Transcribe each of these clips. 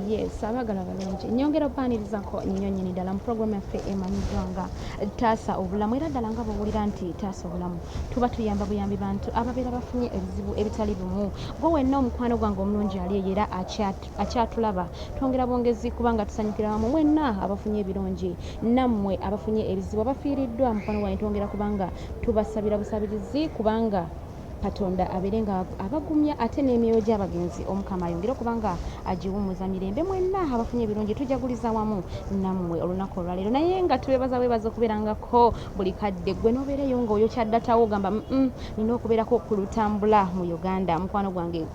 Yes, abagala balungi. Nyongera opanirizaako nnyo nnyini ddala mu puroguramu yaffe emanyiddwa nga taasa obulamu era ddala nga bw'owulira nti taasa obulamu tuba tuyamba buyambi bantu ababeera bafunye ebizibu ebitali bimu. Gwe wenna omukwano gwange omulungi ali eyo era akyatulaba twongera bwongezi kubanga tusanyukira wamu mwenna abafunye ebirungi nammwe abafunye ebizibu abafiiriddwa mukwano gwange twongera kubanga tubasabira busabirizi kubanga Katonda abeere nga abagumya ate n'emyoyo gy'abagenzi omukama ayongere okubanga agiwummuza mirembe mwenna abafunye ebirungi tujaguliza wamu nammwe olunaku olwaleero naye nga tubebaza okubeerangako buli kadde gwe n'obeereyo ng'oyokya ddatawo ogamba nina okubeerako ku lutambula mu Uganda mukwano gwange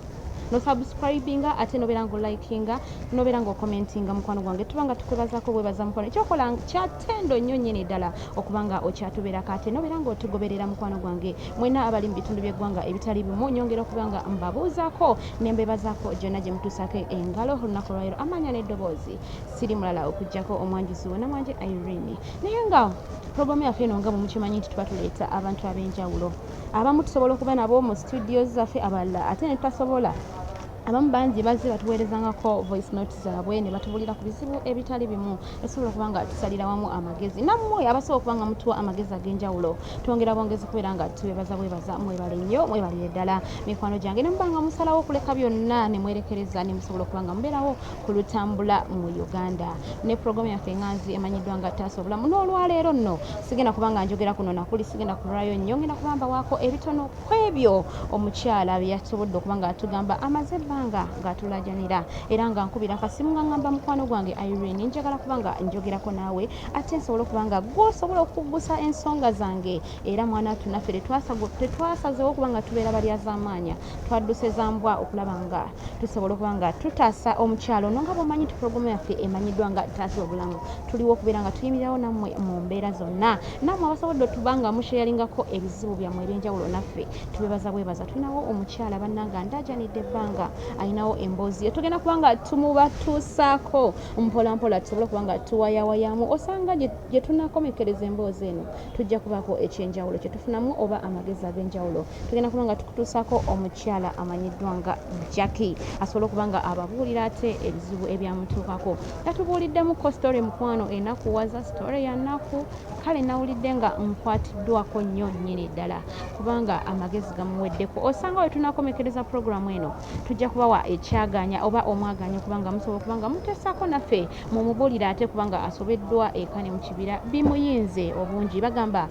no subscribinga ate nobeera nga olikinga nobeera nga okomentinga mukwano gwange tubanga tukwebazaako bwebaza mukwano ekyokola kyatendo nnyo nnyini ddala okubanga okyatubeerako ate nobeera nga otugoberera mukwano gwange mwena abali mu bitundu by'eggwanga ebitali bimu nyongera okubanga mbabuuzaako ne mbebazaako gyonna gye mutuusaako engalo olunaku olwaleero amaanya n'eddoboozi siri mulala okuggyako omwanjuzi wonna Wange Irene naye nga puroguramu yaffe eno nga bwe mukimanyi nti tuba tuleeta abantu ab'enjawulo abamu tusobola okuba nabo mu studio zaffe abalala ate ne tutasobola abamu bangi bazze batuweerezangako voice note zaabwe ne batubulira ku bizibu ebitali bimu esobola okuba nga tusalira wamu amagezi nammwe abasobola okuba nga mutuwa amagezi ag'enjawulo twongera bwongezi kubeera nga tubebaza mwebale nnyo mwebalire ddala mikwano gyange ne muba nga musalawo okuleka byonna ne mwerekereza ne musobola okuba nga mubeerawo ku lutambula mu Uganda ne puroguramu yaffe enganzi emanyiddwa nga taasa obulamu n'olwaleero nno sigenda kuba nga njogera kuno nakuli sigenda kulwayo nnyo ngenda kubamba waako ebitono ku ebyo omukyala bye yasobodde okuba nga atugamba amaze ng'atulajanira era nga nkubira akasimu nga ngamba mukwano gwange Irene njagala kubanga njogerako naawe ate nsobola okuba nga gwosobola okuggusa ensonga zange era mwana tunaffe tetwasazeewo okuba nga tubeera balyaz'amaanya twadduse za mbwa okulaba nga tusobola okuba nga tutaasa omukyalo ono nga bw'omanyi nti puroguramu yaffe emanyiddwa nga taasa obulamu tuliwo okubeera nga tuyimirirawo nammwe mu mbeera zonna nammwe abasobodde okuba nga musheyaringako ebizibu byammwe eby'enjawulo naffe tubebaza tulinawo omukyala bannanga ndajanidde ebbanga alinawo emboozi tugenda kuba nga tumubatuusaako mpolampola tusobole okuba nga tuwayawayamu osanga gye tunakomekereza emboozi eno tujja kubaako ekyenjawulo kye tufunamu oba amagezi ag'enjawulo tugenda kuba nga tukutuusaako omukyala amanyiddwa nga Jackie asobole okuba nga ababuulira ate ebizibu ebyamutuukako tatubuuliddemuko story mukwano enakuwaza story ya nnaku kale nawulidde nga nkwatiddwako nnyo nnyini ddala kubanga amagezi gamuweddeko osanga we tunakomekereza puroguramu eno tujja kubawa ekyaganya oba omwaganya kubanga musobola okubanga mutesaako naffe mumubuulira ate kubanga asobeddwa ekane mu kibira bimuyinze obungi bagamba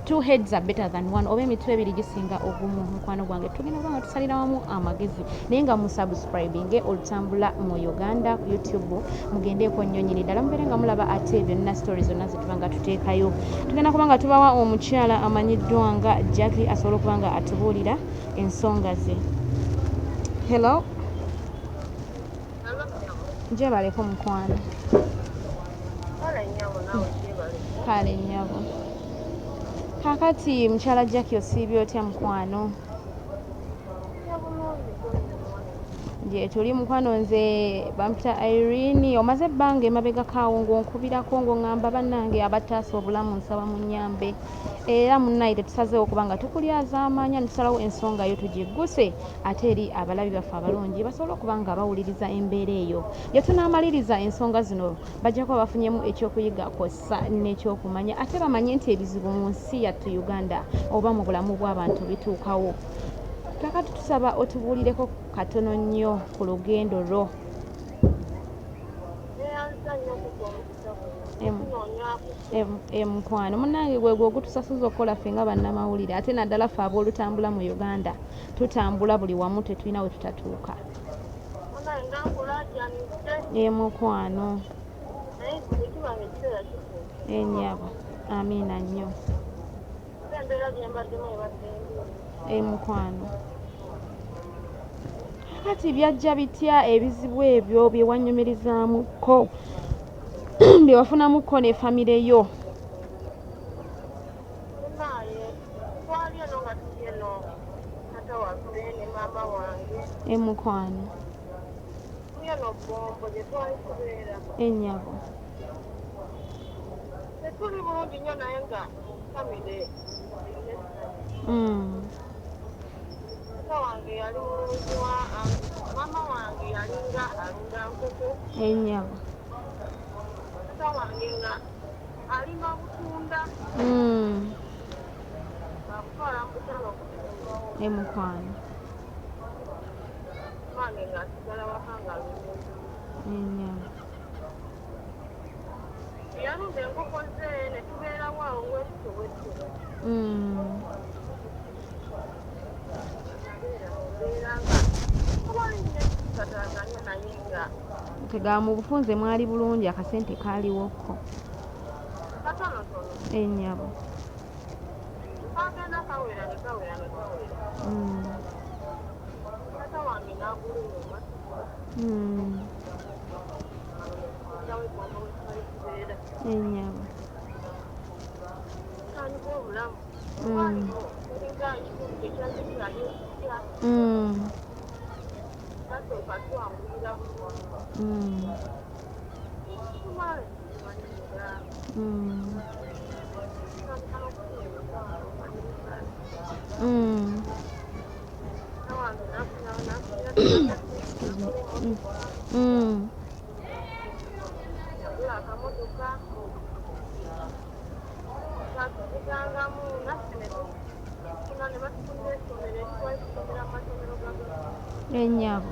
two heads are better than one oba emitwe ebiri gisinga ogumu mukwano gwange tugenda kubanga tusalira wamu amagezi naye nga musubscribinge olutambula mu Uganda ku YouTube mugendeeko nnyo nnyini ddala mubeere nga mulaba ate byonna stories zonna zetubanga tuteekayo tugenda kubanga tubawa omukyala amanyiddwa nga Jackie asobole okuba nga atubuulira ensonga ze. Hello. Njebaleko mukwano. Kale nnyabo. Kakati mukyala Jackie osiibye otya mukwano? Gye tuli mukwano nze bampita Irene omaze ebbanga emabega kaawo ng'onkubirako ng'oŋŋamba bannange abataasa obulamu nsaba munnyambe era munnaye tetusazeewo okuba nga tukulyaza amaanya netusalawo ensonga yo tugigguse ate eri abalabi baffe abalungi basobole okuba nga bawuliriza embeera eyo gye tunaamaliriza ensonga zino bajja kuba bafunyemu ekyokuyiga kw'ossa n'ekyokumanya ate bamanye nti ebizibu mu nsi yattu Uganda oba mu bulamu bw'abantu bituukawo. Kakati tusaba otubuulireko katono nnyo ku lugendo lwo. Mukwano munnange gwe ogutusasuza okukola ffe nga bannamawulire ate naddala ffe ab'olutambula mu Uganda tutambula buli wamu tetulina we tutatuuka. Mukwano ennyabo amiina nnyo. Mukwano kati byajja bitya ebizibu ebyo bye wanyumirizaamuko bye wafunamuko ne famire yo? Mukwano ennyabo Maama wange yalinga alunda nkoko. Ennyabo. Taata wange nga alima butunda. Akutwala mu butale okutunda. Emukwano. Mange nga asigala waka ng'alunda ennyama. Ennyabo. Yalunda enkoko ze ne tubeerawo awo wettu. Tegaba mu bufunze mwali bulungi akasente kaaliwoko. Katonotono. Ennyabo. Kagenda kawera ne kawera. Taata wange n'agula engoma. Ennyabo. Kanyuka obulamu. Kulinga ekitundu kyekyali kyali ekipya. Kasooka twangulira bulungi. Tumale tumanyira. Akamotoka katuzigangamu naffe ne tufuna ne batufunda essomero eritwali tusomera mu masomero ga gavumenti. Ennyabo.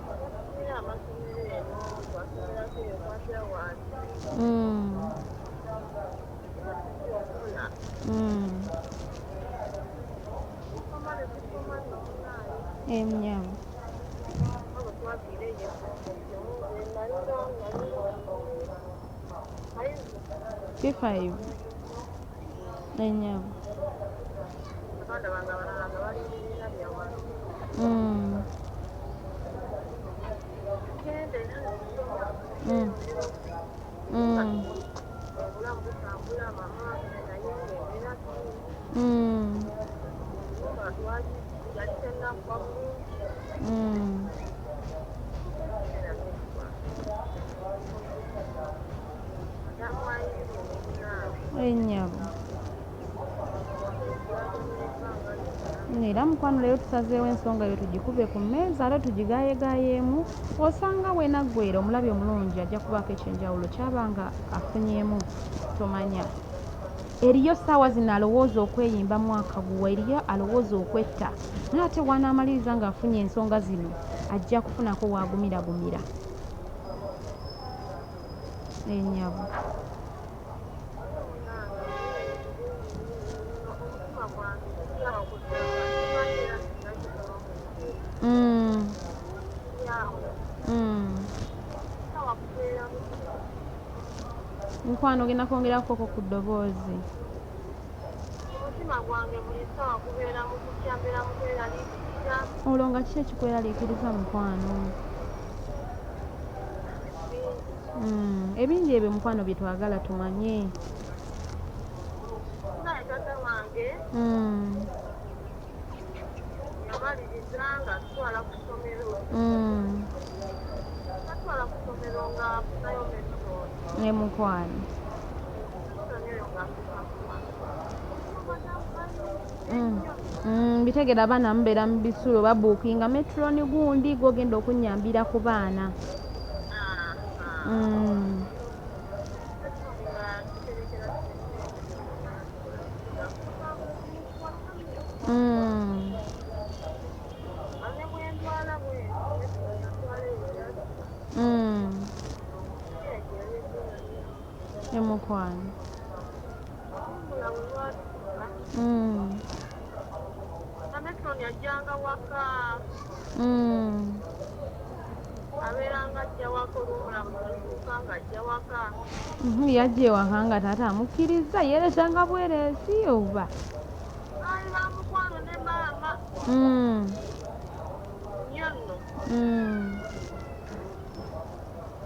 Batufumira amasomero eno twasomerako eyo kwatira wansi. Okufuna. Tusoma ne tusoma n'okunaayo. Ennyabo. Abo twafiira eyo P5. Ennyabo. Baganda bange abalala nga bali mu bibiina byawala. Tugende obulamu butambula mama naye ng'embeera nga twali yali tennakuba bulungi. Ennyabo. Era mukwano leero tusazeewo ensonga yo tugikube ku mmeeza ate tugigaayegaayeemu. Osanga bwenaggwera omulabi omulungi ajja kubaako ekyenjawulo kyabanga afunyemu tomanya. Eriyo ssaawa zino alowooza okweyimbamu akaguwa, eriyo alowooza okwetta, naye ate wanaamaliriza ng'afunye ensonga zino ajja kufunako waagumiragumira. Ennyabo. Mukwano ogenda kwongerakoko ku ddoboozi. Omutima gwange buli ssaawa kubeera mu kutya, mbeera mu kweraliikirira. Olwo nga kiki ekikweraliikiriza mukwano? Ebingi ebyo mukwano bye twagala tumanye. Naye taata wange yamaliriza nga atutwala ku ssomero. Atutwala ku ssomero nga afunayo Metrone. Ne mukwano. Bitegera abaana mubeera mu bisulo babuukinga Metrone gundi gw'ogenda okunnyambira ku baana. Emukwano. Metrone yajjanga waka. Abeeranga ajja waka olw'omulamu n'atuuka ng'ajja waka. Yajja ewaka nga taata amukkiriza yeeretanga bwereesi oba? Baali ba mukwano ne maama. Nnyo nno.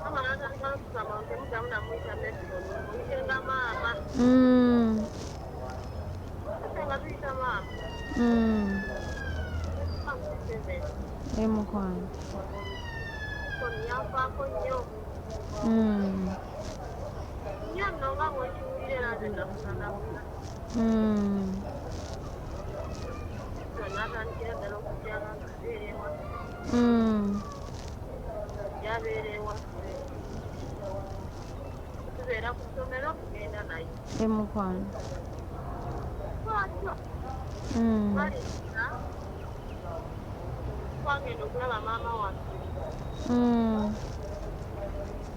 Maama n'atandika n'okugamba nti temuddamu namuyita Metrone, muyitenga maama. Ate nga tuyita maama. Emukwano. Yanfaako nnyo. Nnyo nno nga bw'okiwulira era nze nafuna nafuna. N'atandikira ddala okujjanga nga abeera ewaka. yabeera ewaffe tubeera ku ssomero tugenda naye emukwano lwatyo balina twagenda okulaba maama waffe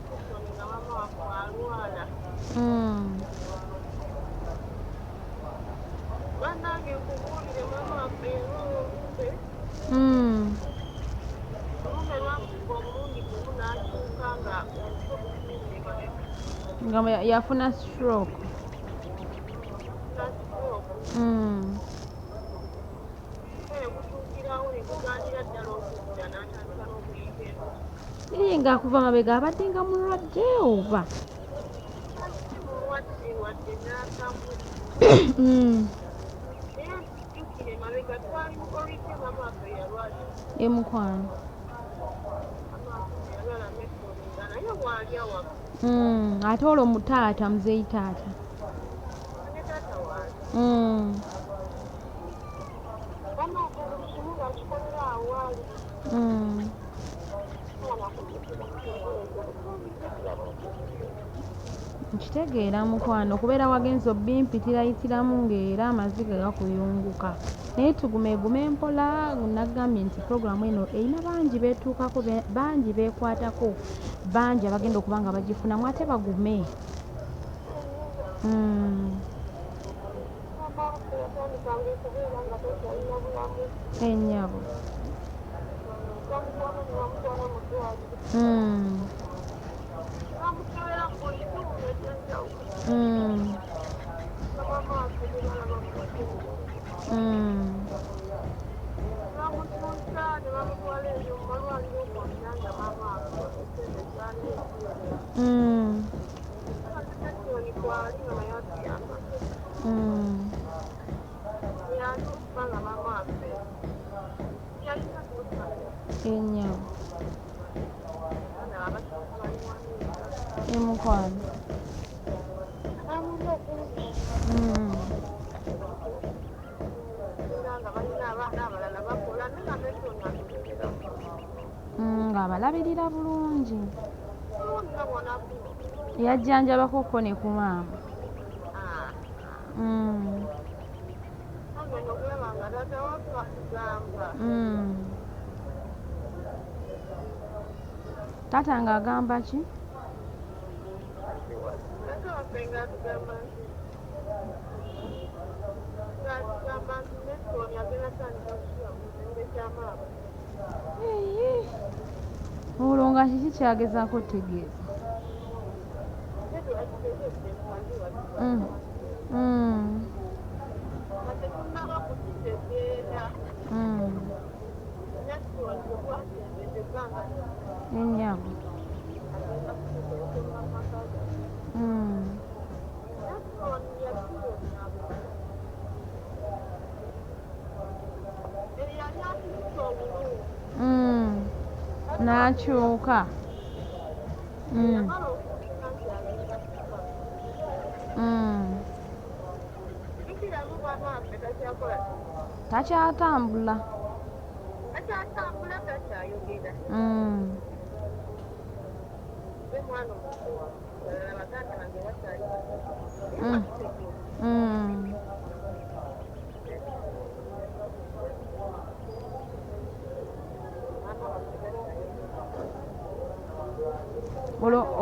Metrone nga maama waffe alwala bannange nkubuulire maama waffe yalwala olumbe olumbe lwamukuba omulundi gumu n'akyuka nga omutwe gutunudde mabega nga yafuna stroke ne gutuukirawo ne gugandira ddala okudda n'atandika n'okuyita entoki iye ng'akuva mabega abadde nga mulwadde oba mulwadde wadde n'atamu naye jjukire mabega twali mu olwite maama waffe yalwala emukwano maama waffe yalwala Metrone nga naye bw'ali awaka ate olwo mutaata muzeeyi taata ne taata wange maama waffe buli kimu ng'akikolera awaali nkitegeera mukwano okubeera wagenza obbimpitirayitiramu ng'era amaziga gakuyunguka naye tugumeegume mpola nagambye nti puroguramu eno erina bangi beetuukako bangi beekwatako bangi abagenda okuba nga bagifunamu ate bagume yatandikanga okubeera nga tokyalina bulamu ennyabo bamutwala ne bamutwala mu ddwaliro bamutwala mu buli kimu ekyenjawulo maama waffe ne balaba mulwadde bamutuusa ne bamutwala eyo mu malwaliro gonna nga maama waffe esente zaali Metrone kwali nga naye atuyambako yali okuba nga maama waffe yalina kusayo ennyabo abaana abasooka baliwaniika emukwano abamuva okumpi era nga balina abaana abalala bakola naye nga Metrone atubeereramu ng'abalabirira bulungi bonna bonaku yajjanjabakokko ne ku maama agenda okulaba nga taata waffe akugamba taata ng'agamba ki taata waffe ng'atugamba nti Metrone agenda tandika kusula mu kizimbe kya maama olwo nga kiki kyagezaako otegeeza tetunaba kukitegeera Metrone bwatendedde ebbanga ennyabo agenda kuteekera Maka Metrone yakironabo eyali atuyita obulungi n'akyuka yamala okuwulira nti agenda kufa jjukiramu maama waffe takyakola takyatambula takyatambula takyayogera ye mwana omuto balala baganda bange bakyali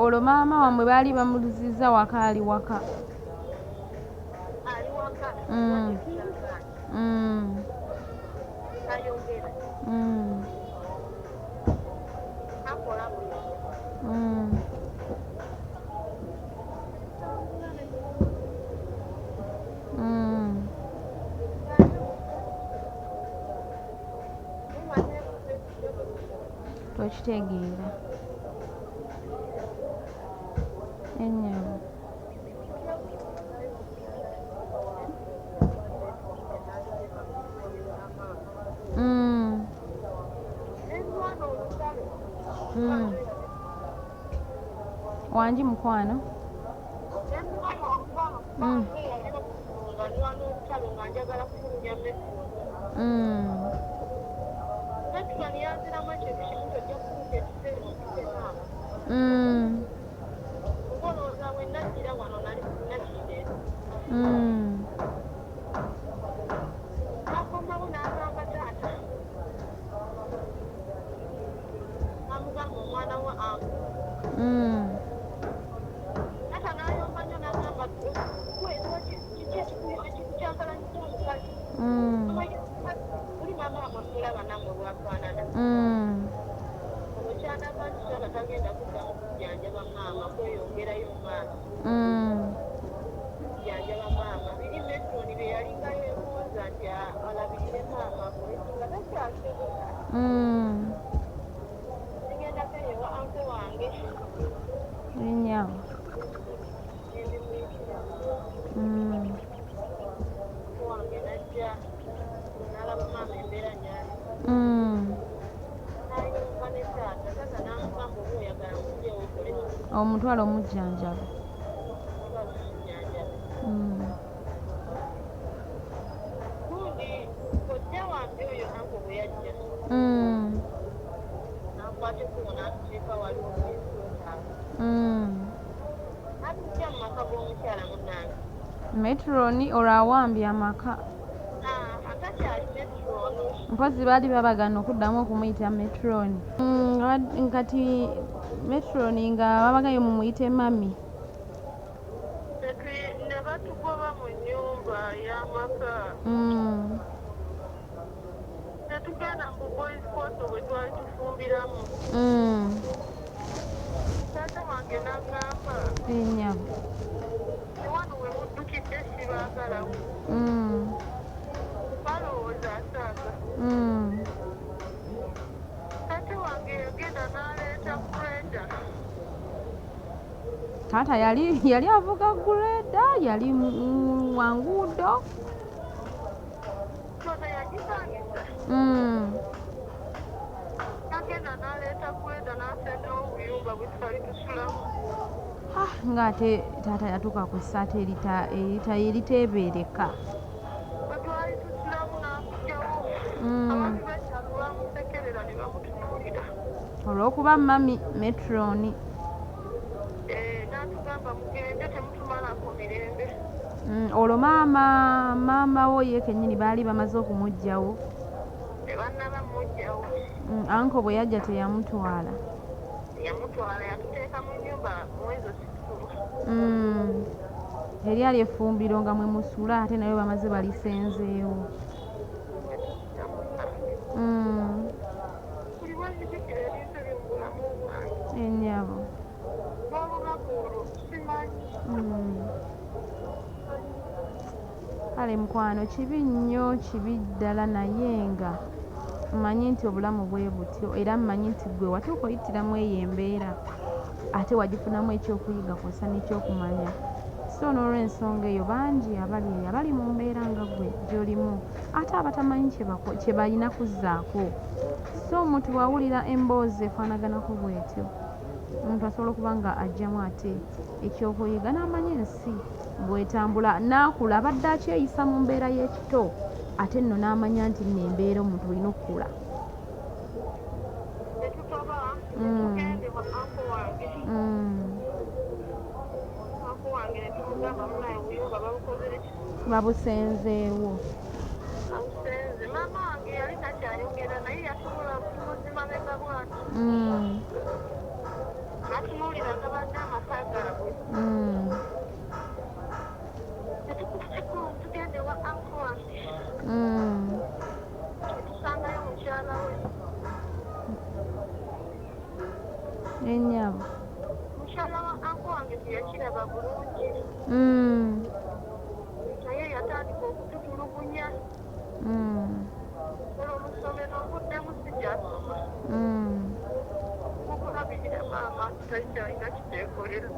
olwo maama wammwe baali bamuluzizza waka ali waka ali waka tayogera akola buli tokitegeera ennyabo wangi mukwano Metrone yanziramu ekintu kimu tojja kutuuka ekiseera ofise maama. Kuba olowooza bwe naddira wano nali sinnakireeta. N'akomawo n'agamba taata. N'amugamba omwana wa angu. Taata n'ayomba nnyo n'agamba kiki ekikukyankalanyisa omukazi. Buli maama amulaba nammwe bwafaanana. Omukyalaga nti taata tagenda kuddamu kujjanjaba maama kweyongerayo maaso. Kujjanjaba maama. Biri Metrone bye yalingayo ebuuza nti alabirire maama akolekinga takyasobola. Nigendako eyo wa anko wange. Ennyabo. Anko wange najja n'alaba maama embeera nyali. N'ayomba ne taata. Taata n'amugamba oba oyagala mujjewo okole omutwalo omujjanjaba. Gundi kojja wange oyo anko bwe yajja. N'akwata ekkubo n'atuteeka waliwo n'atujja mu maka g'omukyala munnange. Metrone olwo awambye amaka. Atakyali Metrone. Mpozi baali babagana okuddamu okumuyita Metrone. Kati Metrone nga babagayo mumuyite mami. Ne batugoba mu nnyumba y'amaka. Ne tugenda mu boys quarter bwe twali tufumbiramu. Taata wange n'agamba. Ennyabo. Wano we muddukidde sibaagalawo. Balowooza asaaka. Taata wange yagenda n'aleeta greda. Taata yali avuga greda, yali wanguudo. Tona yagisangisa. Yagenda n'aleeta greda n'asendawo obuyumba bwe twali tusulamu. Ng'ate taata yatuuka ku ssaati eriteebereka. Bwe twali tusulamu n'akugyawo. Abantu b'ekyalo bamusekerera ne bamutunuulira. Olw'okuba mami Metrone. N'atugamba mugende temutumalako mirembe. Olwo maama wo ye kennyini baali bamaze okumuggyawo. Tebannaba mmuggyawo. Anko bwe yajja teyamutwala. Yamutwala yatuteeka mu nnyumba mwezi situlu. Eryali effumbiro nga mwe musula ate nayo bamaze balisenzeewo. Buli lwenzijukira ebintu ebyo mu bulamu bwange. Ennyabo. N'olunaku olwo simanyi. Kale mukwano kibi nnyo kibi ddala naye nga mmanyi nti obulamu bwe butyo era mmanyi nti ggwe watuuka oyitiramu eyo embeera ate wagifunamu ekyokuyiga kw'ossa n'ekyokumanya. So n'olw'ensonga eyo bangi abali mu mbeera nga ggwe gy'olimu ate abatamanyi kye balina kuzzaako. So omuntu bw'awulira emboozi efaanaganako bw'etyo omuntu asobola okuba nga aggyamu ate ekyokuyiga n'amanya ensi bw'etambula n'akula abadde akyeyisa mu mbeera y'ekito ate nno n'amanya nti nno embeera omuntu olina okukula. Ne tutoba tugende wa anko wange. Anko wange ne tumugamba munaye obuyumba babukozere ki? Babusenzeewo. Babusenze. Maama wange yali takyayogera naye yasobola kumuzimameka bw'ati. N'atunuulira nga badde amaka gaabwe. Ne tukuteko tugende wa anko wange. Ne tusangayo mukyala we. Ennyabo. Mukyala wa anko wange teyakiraba bulungi. Naye yatandika okututulugunya. Olwo mu ssomero nvuddemu sikyasoma. Okulabirira maama takyalina kiteekolera.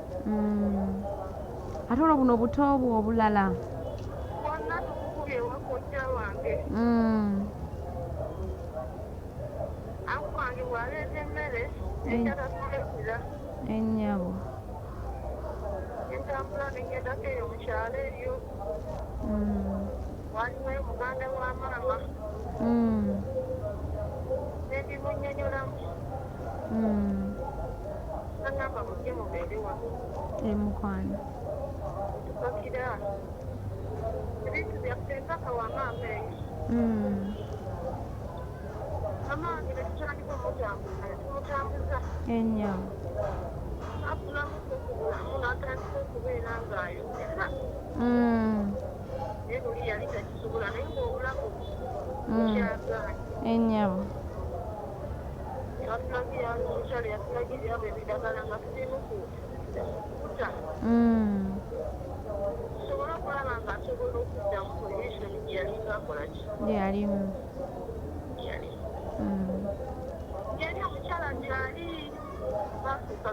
Ate olwo buno buto bwo obulala. Bwonna tukukubye ewa kojja wange. Anko wange bw'aleeta emmere ekyatatulekera. Ennyabo. Entambula n'engendako eyo mu kyalo eryo. Waliwo muganda wa maama. ebimunnyonnyolamu nagamba mujje mubeere wano Mukwano. tupakira ebintu byaffe mpaka wa maama eyo maama wange ne tutandika omutambuza ne tumutambuza Ennyabo. afulamu okubulamu n'atandika okubeera ng'ayogera naye luli yali takisobola naye ng'obulamu bukyagaanye Ennyabo. yatulagira omukyala yatulagirira abo ebidagala nga tulimu kukuta tusobole okulaba ng'asobola okudda mu positioni gye yalinga akola ki Gyalimu. yali omukyala gyali gafuuka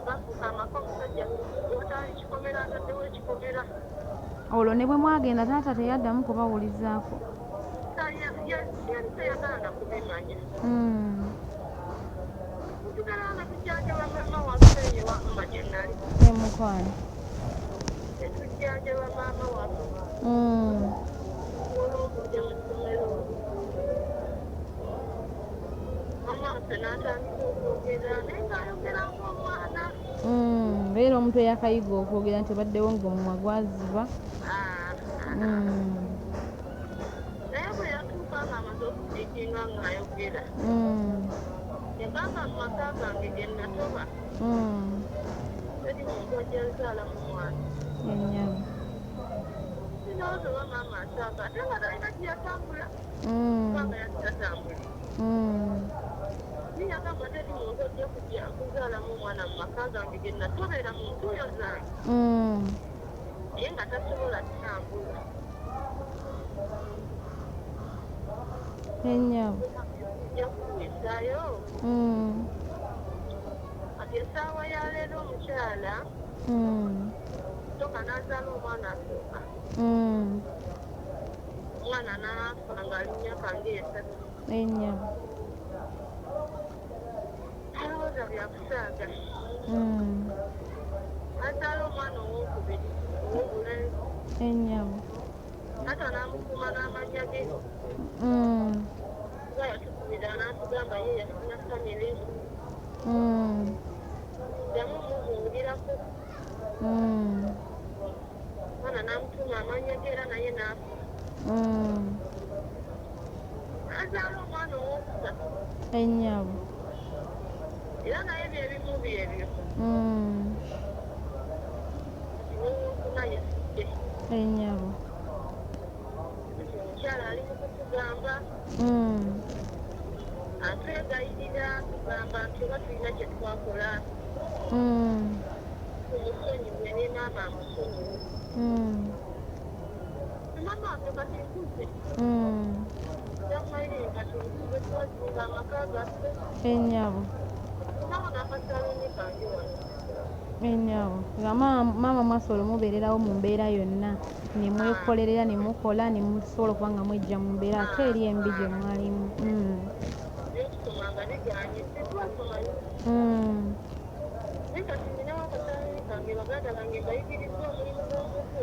amaka omusajja otali kikomera ataddewo ekikomera Olwo ne bwe mwagenda taata teyaddamu kubawulizaako. yali tayagala na kubimanya tugala nga tujjanjaba maama waffe eyo wamma gye nali Mukwano. netujjanjaba maama waffe olw'okujja mu ssomero maama waffe n'atandika okwogera naye ng'ayogera ng'omwana Beera omuntu eyakayiga okwogera nti baddewo ng'omumwa gwaziba. naye bwe yatuuka ng'amaze okujiikinga ng'ayogera yagamba mu maka gange gye natoba teri muntu ajjazaala mu mwana Ennyabo. sinooza oba maama asaaga ate nga talina gye yatambula kubanga yali tatambuli niyagamba teri muntu ojja kujja kuzaalamu omwana mu maka gange gye natobera mu ntuuyo zange naye nga tasobola kutambula Ennyabo. ojja kuwisaayo kati essaawa ya leero omukyala toka n'azaala omwana asooka omwana n'afa ng'ali myaka ng'esatu Ennyabo. alowooza byakusaaga azaala omwana owokubiri ow'obulenzi Ennyabo. ata n'amukuuma n'amannya ge kuba yatukubira n'atugamba ye yafuna famire ddamu mubuulirako omwana n'amutuuma amannya ge era naye n'afa azaala omwana owokusatu Ennyabo. era naye byebimu byebyo kati n'owokuna yafudde Ennyabo. omukyala ali mu kutugamba atwegayirira tugamba nti oba tulina kye twakola tumusonyiwe ne maama amusonyiwe maama waffe kati nkuze jamalire kati nkuze twazimba amaka gaffe Ennyabo. nawo n'akasaluni kange wano Ennyabo. Nga maama mwasobola omubeererawo mu mbeera yonna ne mwekolerera ne mukola ne musobola okuba nga mwejja mu mbeera ate eri embi gye mwalimu. n'okusoma nga biganye tetwasomayo naye kati ninawo akasaluni kange baganda bange mbayigiriza omulimu gw'omutwe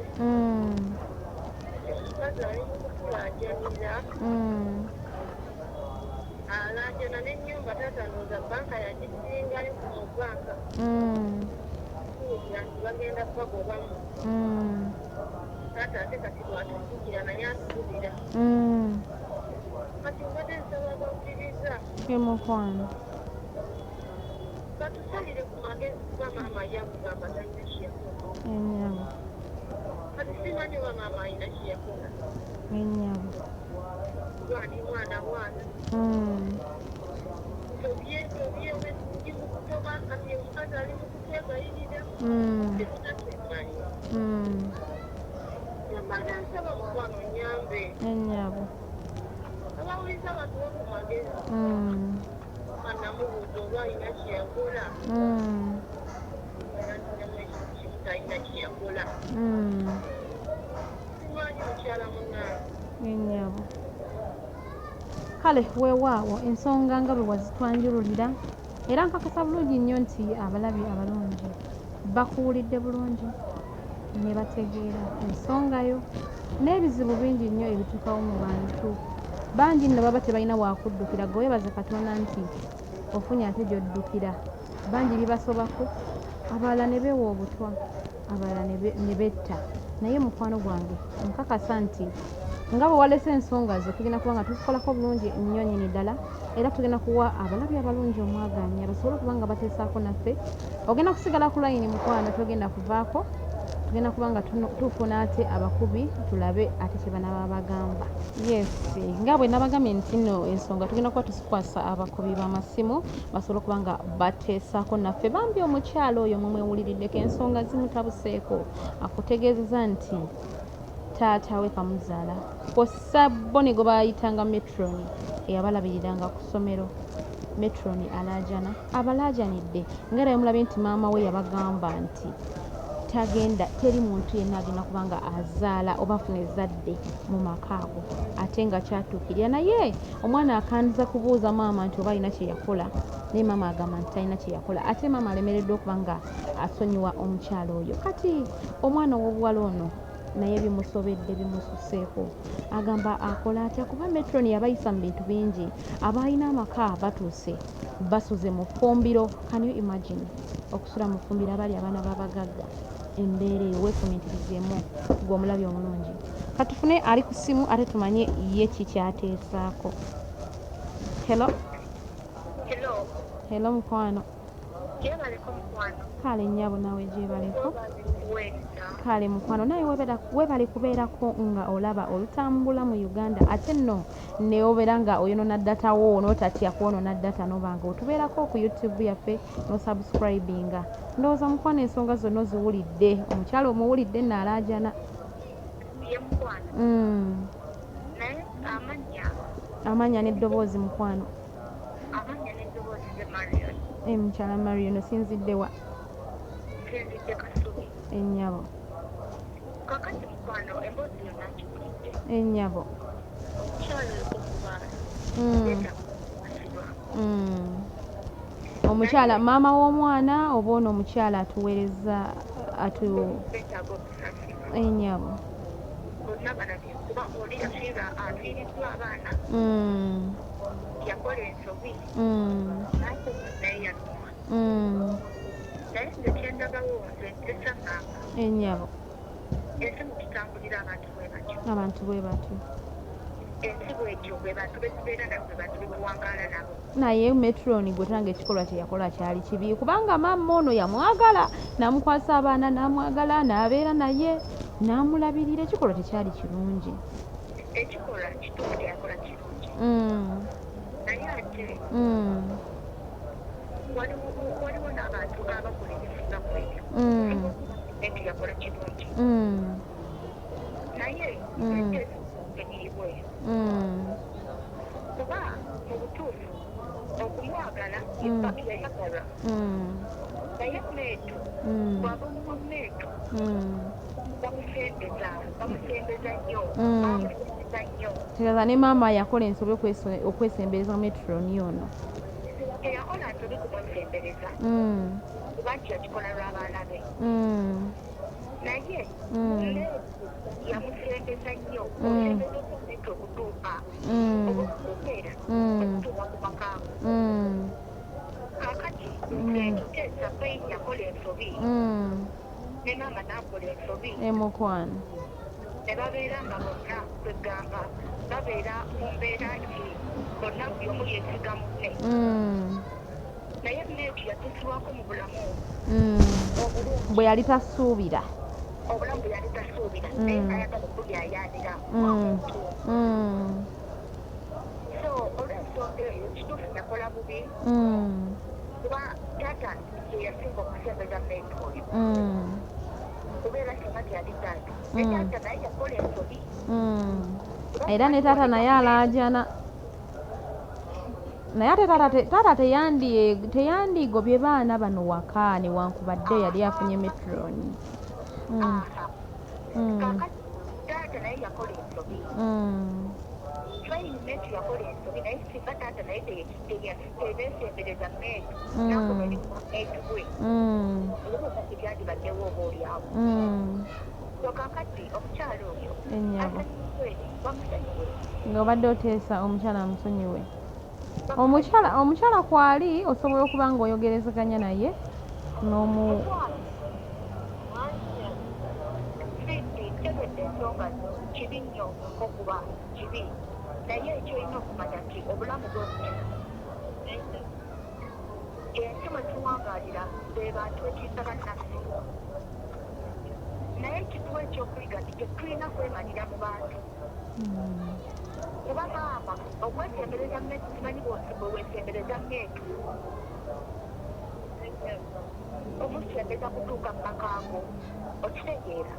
omukazi ali mu kukulaajanira alaajana n'ennyumba taata ndooza banka yagisingayo mu banka kuwulira nti bagenda kubagobamu taata ate kati bwatujjukira naye atubulira kati mbadde nsaba bawuliriza Mukwano. batusalire ku magezi kuba maama yakugamba talina kiyakola Ennyabo. kati simanyi oba maama alina kiyakola Ennyabo. kuba ali mwana tobye wetugi mu kutoba kati omukazi ali mu kutwegayirira tetunatwemanyi mbadde nsaba mukwano nyambe Ennyabo. abawuliza batuwe ku magezi anamubuuza oba alina kyeyakola kimu talina kyeyakola simanyi mukyala munange Ennyabo. Kale weewaawo ensonga nga bwe wazitwanjululira era nkakasa bulungi nnyo nti abalabi abalungi bakuwulidde bulungi ne bategeera ensonga yo n'ebizibu bingi nnyo ebituukawo mu bantu bangi nno baba tebalina waakuddukira gwe weebaze Katonda nti ofunye ate gy'oddukira. Bangi bibasobako, abalala ne beewa obutwa, abalala ne betta. Naye mukwano gwange nkakasa nti nga bwe walese ensonga zo tugenda kuba nga tuzikolako bulungi nnyo nnyini ddala, era tugenda kuwa abalabi abalungi omwagaanya basobole okuba nga bateesaako naffe. Ogenda kusigala ku layini mukwano, togenda kuvaako. Tugenda kuba nga tufuna ate abakubi tulabe ate kye banaba bagamba. Yes, nga bwe nabagambye nti nno ensonga tugenda kuba tuzikwasa abakubi b'amasimu basobole okuba nga bateesaako naffe. Bambi omukyala oyo mumwewuliriddeko ensonga zimutabuseeko, akutegeezeza nti taata we kamuzaala kw'ossa bboni gwe baayitanga Metrone eyabalabiriranga ku ssomero. Metrone alaajana abalaajanidde ng'era bemulabye nti maama we yabagamba nti tagenda, teri muntu yenna agenda kuba nga azaala oba afuna ezzadde mu maka ago ate nga kyatuukirira. Naye omwana akandiza kubuuza maama nti oba alina kye yakola, naye maama agamba nti talina kye yakola, ate maama alemereddwa okuba nga asonyiwa omukyala oyo. Kati omwana w'obuwala ono naye bimusobedde, bimususeeko, agamba akola atya? Kuba Metrone yabayisa mu bintu bingi. Abalina amaka batuuse basuze mu ffumbiro. Can you imagine okusula mu ffumbiro abali abaana b'abagagga? Embeera eyo weefumiitirizeemu gwe omulabi omulungi. Katufune ali ku ssimu ate tumanye ye kikyateesaako. Hello? Hello mukwano. Gyebaleko mukwano. Kale nnyabo nawe gyebaleko. Kale mukwano naye webale kubeerako nga olaba olutambula mu Uganda ate nno ne obeera nga oyonoona data wo n'otatya kwonoona data noba nga otubeerako ku YouTube yaffe n'osubscribinga. Ndowooza mukwano ensonga zonna oziwulidde, omukyala omuwulidde n'alaajana. Ye mukwano. Naye Amannya n'eddoboozi mukwano. Amannya n'eddoboozi ze Marion. Mukyala Marion osinzidde wa? Nsinzidde Kasubi. Ennyabo. Kakati mukwano emboozi yonna nkiwulidde. Ennyabo. Omukyala okuva omukyala maama w'omwana oba ono omukyala atuweereza beetaaga okusasibwa. Ennyabo. Bonna balabye kuba oli afiiriddwa abaana. Yakola ensobi. Naye yanuma. Naye nze kyendagawo nze ntesa maama. Ennyabo. Ensi mukitambulira abantu bwe batyo. Abantu bwe batyo. Ensi bwetyo bwe bantu betubeera nabo bwe bantu betuwangaala nabo. Naye Metrone gwe tanga ekikolwa kye yakola kyali kibi kubanga maama ono yamwagala n'amukwasa abaana n'amwagala n'abeera naye n'amulabirira. Ekikolwa tekyali kirungi. Ekikolwa kituufu teyakola kirungi. Naye ate waliwo n'abantu abakola ebisinga ku ebyo. Enti yakola kirungi. Naye emirimu kuba mu butuufu okumwagala yayagalwa. Naye meetu bw'aba omuwa meetu bamusembeza nnyo. Kiraza ne maama yakola ensobi okwesembereza Metrone ono. Teyakola nsobi kumwesembereza kuba nti yakikola lw'abaana be. Naye yamusembeza nnyo okusembeza omumeetu okutuuka okuteera okutuuka ku makaago. Kakati nteesa Faith yakola ensobi ne maama n'akola ensobi. Mukwano. Ne babeera nga bonna kwegamba babeera mu mbeera nti bonna buli omu yeesiga munne. Naye meetu yatuusibwako mu bulamu bwe yali tasuubira. Obulamu bwe yali tasuubira naye ayagala okulyayaanira. So olw'ensonga eyo kituufu yakola bubi kuba taata ye yasinga okusembeza meetu oyo. Kubeera singa tyali taata. Ne taata naye yakola ensobi. Era ne taata naye alaajana. Naye ate taata teyandigobye baana bano waka newankubadde yali afunye Metrone. Kakati taata naye yakola ensobi. Meetu yakola ensobi naye singa taata naye tebeesembereza meetu nakola erimu meetu gwe olwoza tebyandibaddewo oba olyawo. So kakati omukyala oyo asanyuwe bamusanyuwe. Ng'obadde oteesa omukyala amusonyiwe. omukyala kwali osobola okuba ng'oyogerezeganya naye n'omu ntegedde ensonga zo kibi nnyo okuba kibi naye ekyolina okumanya nti obulamu bw'omuntu ensi mwe tuwangaalira be bantu betiisa bannaffe naye ekituwa ekyokuyiga nti tetulina kwemalira mu bantu kuba maama okwesembereza mmeetu simanyi bwe weesembereza mmeetu omusembeza kutuuka mu makaago okitegeera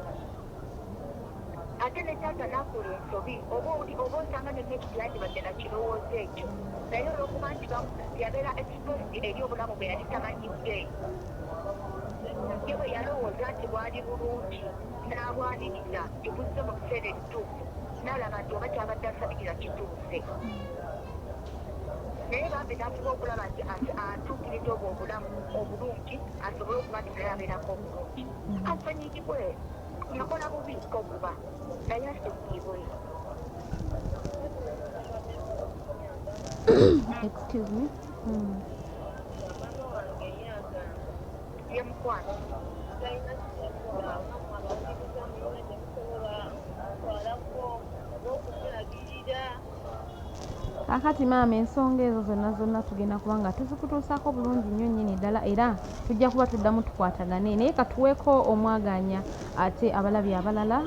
ate ne taata n'akola ensobi oba osanga nemmeetu yandibadde na kirowoozo ekyo naye olwokuba nti yabeera exposed eri obulamu bwe yali tamanyidde ye bwe yalowooza nti bwali bulungi n'abwaniriza tebuzze mu kiseera ekituufu n'alaba nti oba kyabadde asabirira kituuse naye bambi n'afuba okulaba nti atuukiriza obwo obulamu obulungi asobole okuba nti naye abeerako obulungi asanyigibwe yakola bubi okuba naye asanyigibwe excuse me ye mukwano kakati maama ensonga ezo zonna tugenda kuba nga tuzikutuusaako bulungi nnyo nnyini ddala era tujja kuba tuddamu tukwatagane naye katuweeko omwaganya ate abalabi abalala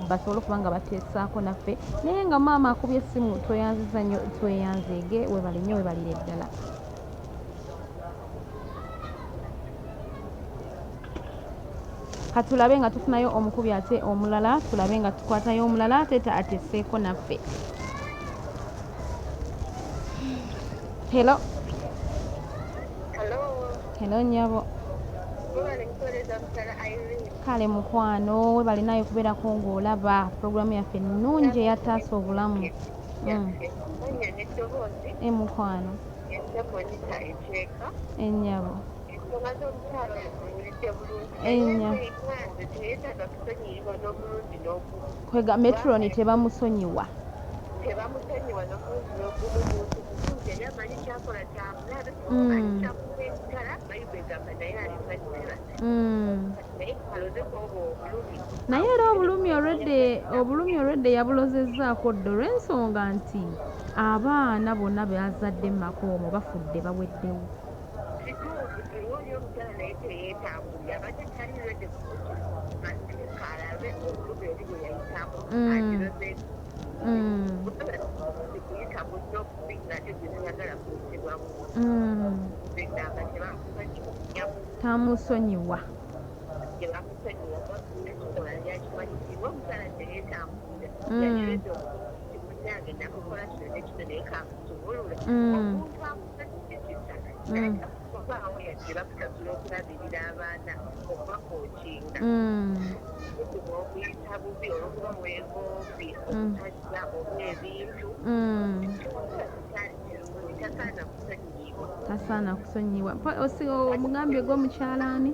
basobole okuba nga bateesaako naffe naye nga maama akubye essimu tweyanziza nnyo tweyanzeege webale nnyo webalire ddala katulabe nga tufunayo omukubi ate omulala tulabe nga tukwatayo omulala ate ateeseeko naffe Hello. Hello nyabo. Kale mukwano we balinayo kubeerako ng'olaba pulogulaamu yaffe ennungi eya Taata obulamu. Mukwano. Ennyabo. Kwega Metrone tebamusonyiwa. Naye era obulumi olwedde yabulozezzaako dda olw'ensonga nti abaana bonna bazadde Maka omwo bafudde baweddewo tamusonyiwa tasaana kusonyiwa omugambye gw'omukyala ani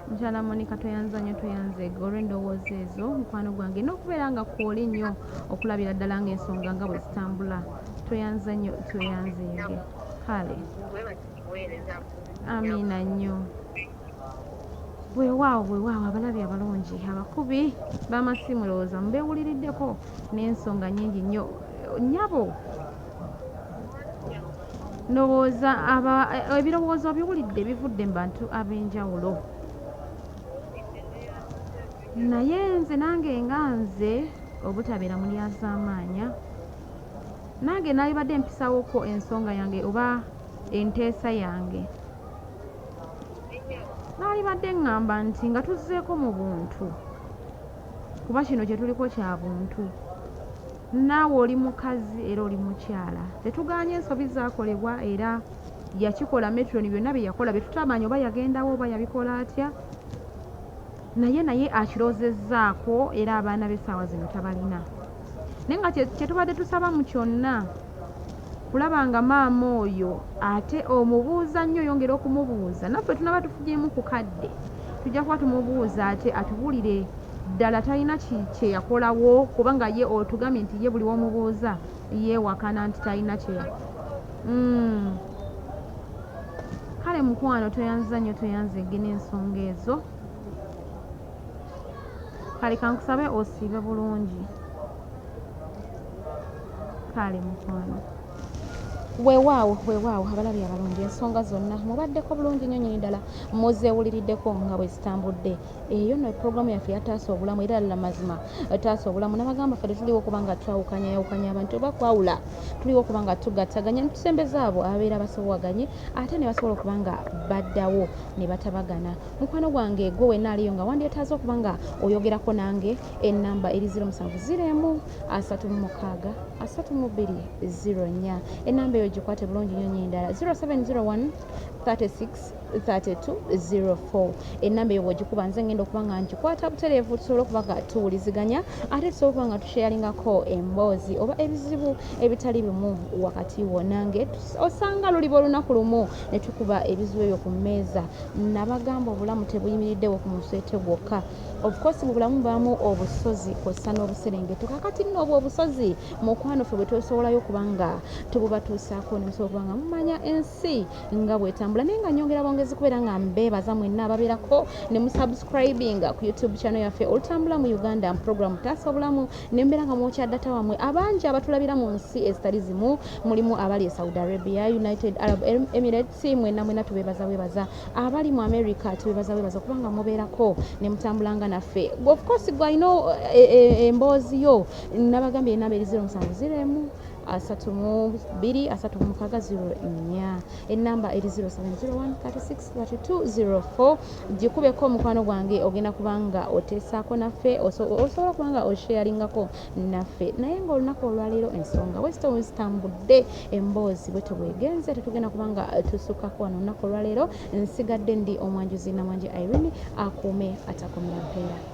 mukyala Monica toyanza nnyo toyanzeega olw'endowooza ezo mukwano gwange n'okubeera nga kwoli nnyo okulabira ddala ng'ensonga nga bwe zitambula toyanza nnyo toyanzeege kale amiina nnyo bwewaawo abalabi abalungi abakubi b'amasimu lowooza mubeewuliriddeko n'ensonga nnyingi nnyo nnyabo ndowooza ebirowoozo biwulidde bivudde mu bantu ab'enjawulo naye nze nange nga nze obutabeera mulyazaamaanya nange naalibadde mpisawoko ensonga yange oba enteesa yange naalibadde ŋŋamba nti nga tuzzeeko mu buntu kuba kino kye tuliko kya buntu naawe oli mukazi era oli mukyala tetugaanye ensobi zaakolebwa era yakikola Metrone byonna bye yakola bye tutamanya oba yagendawo oba yabikola atya naye akirozezzaako era abaana b'essaawa zino tabalina naye nga kye tubadde tusaba mu kyonna kulaba nga maama oyo ate omubuuza nnyo yongera okumubuuza naffe tunaba tufugyemu ku kadde tujja kuba tumubuuza ate atubuulire ddala talina kye yakolawo kubanga ye otugambye nti ye buli w'omubuuza yeewakana nti talina kye kale mukwano toyanza nnyo toyanze egena ensonga ezo kale kankusabe osiibe bulungi kale mukwano weewaawo abalabi abalungi ensonga zonna mubaddeko bulungi nnyo nnyini ddala muzeewuliriddeko nga bwe zitambudde eyo no puroguramu yaffe yataasa obulamu era ddala mazima taasa obulamu n'abagamba ffe tetuliwo okuba nga twawukanyayawukanya abantu oba kwawula tuliwo okuba nga tugattaganya ne tusembeza abo ababeera basobowaganye ate ne basobola okuba nga baddawo ne batabagana mukwano gwange gwe wenna aliyo nga wandyetaaza okuba nga oyogerako nange ennamba eri 0701363204 ennamba eyo gikwate bulungi nnyo nnyini ddala 0701 36 3204 ennamba eyo bw'ogikuba nze ngenda okuba nga ngikwata butereevu tusobole okuba nga tuwuliziganya ate tusobole okuba nga tusheyaringako emboozi oba ebizibu ebitali bimu wakati wo nange osanga luliba olunaku lumu ne tukuba ebizibu ebyo ku mmeeza nabagamba obulamu tebuyimiriddewo ku muswete gwokka of course mu bulamu baamu obusozi kw'ossa n'obuserengeto kakati nno obwo obusozi mukwano ffe bwe tusobolayo okuba nga tububatuusaako ne musobola okuba nga mumanya ensi nga bwetambula naye nga nyongera bongezi kubeera nga mbeebaza mwenna ababeerako ne musubscribinga ku youtube channel yaffe olutambula mu uganda program taasa obulamu ne mbeera nga mwokyadata wamwe abangi abatulabira mu nsi ezitali zimu mulimu abali e Saudi Arabia, United Arab Emirates, mwenna tubeebaza abali mu America tubeebaza kubanga mubeerako ne mutambulanga naffe of course gwalina emboozi yo nabagambye enamba eri 0701 32 ennamba eri 0701363204 gikubeko omukwano gwange ogenda kubanga oteesaako naffe osobola kubanga osharingako naffe naye ng'olunaku olwaleero ensonga wezitambudde emboozi bwe tebwegenze tetugenda kubanga tusukkako wano olunaku olwaleero nsigadde ndi omwanjuzi namwanje Irene akuume atakomera mpeera.